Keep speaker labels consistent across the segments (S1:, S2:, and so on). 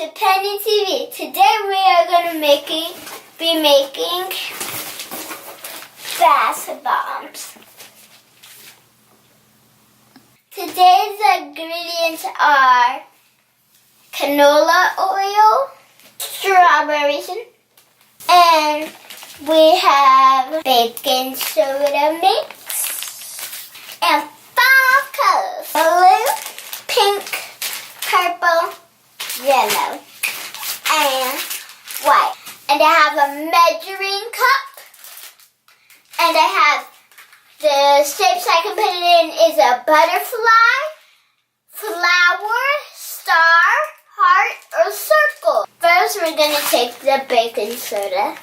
S1: to PennyTv. Today we are going to be making bath bombs. Today's ingredients are canola oil, strawberries, and we have baking soda mix, and 5 colors: blue, pink, purple, yellow, and white. And I have a measuring cup, and I have the shapes I can put it in is a butterfly, flower, star, heart, or circle. First we're going to take the baking soda,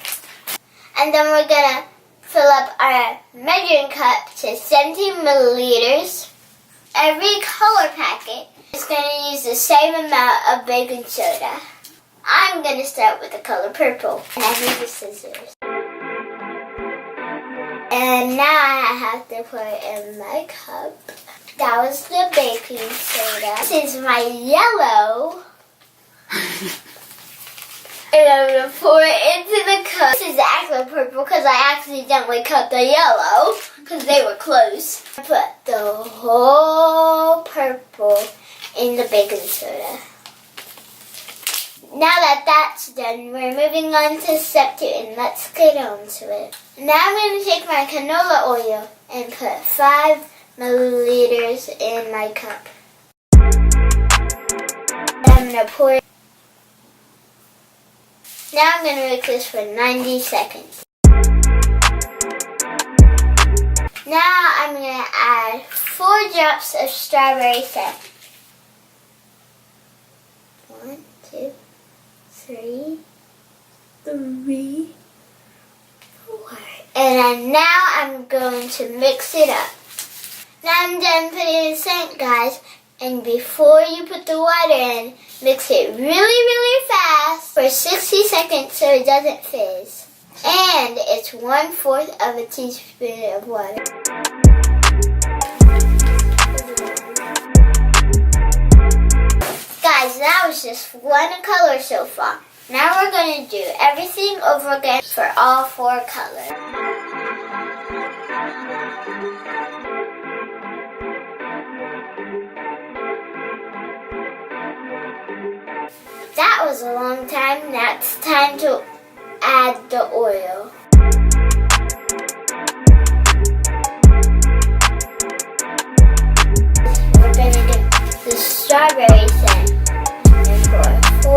S1: and then we're going to fill up our measuring cup to 70 milliliters. Every color packet is going to use the same amount of baking soda. I'm going to start with the color purple. And I need the scissors. And now I have to put in my cup. That was the baking soda. This is my yellow. And I'm going to pour it into the cup. This is actually purple because I accidentally cut the yellow because they were close. I put the whole purple in the baking soda. Now that that's done, we're moving on to step 2, and let's get on to it. Now I'm going to take my canola oil and put 5 milliliters in my cup. I'm going to pour it. Now I'm going to mix this for 90 seconds. Now I'm going to add 4 drops of strawberry syrup. 1, 2, 3, 4. And now I'm going to mix it up. Now I'm done putting in the sink, guys. And before you put the water in, mix it really fast for 60 seconds so it doesn't fizz. And it's 1/4 of a teaspoon of water. Guys, that was just one color so far. Now we're going to do everything over again for all 4 colors. That was a long time. Now it's time to add the oil. We're going to get the strawberries in and pour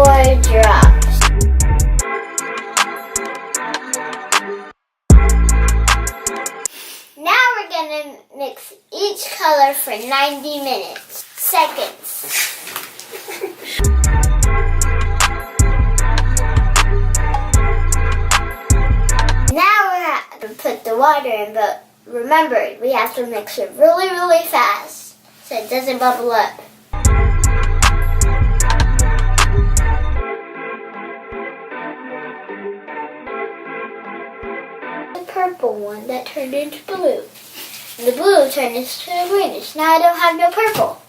S1: 4 drops. Now we're going to mix each color for 90 seconds. Put the water in, but remember, we have to mix it really fast so it doesn't bubble up. The purple one that turned into blue. And the blue turned into greenish. Now I don't have no purple.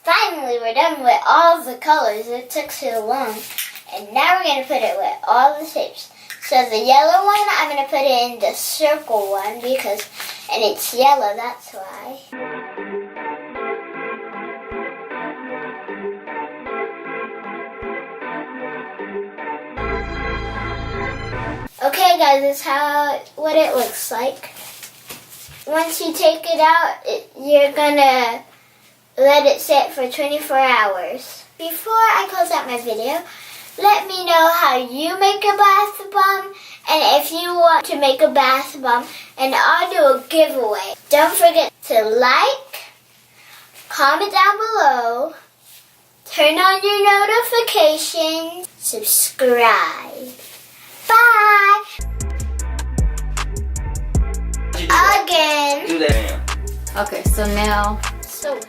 S1: Finally, we're done with all the colors. It took so long. And now we're going to put it with all the shapes. So the yellow one, I'm going to put it in the circle one and it's yellow, that's why. Okay guys, this is what it looks like. Once you take it out, you're going to let it sit for 24 hours. Before I close out my video, let me know how you make a bath bomb, and if you want to make a bath bomb, and I'll do a giveaway. Don't forget to like, comment down below, turn on your notifications, subscribe. Bye! Again.
S2: Do that.
S3: Okay, so now...
S1: So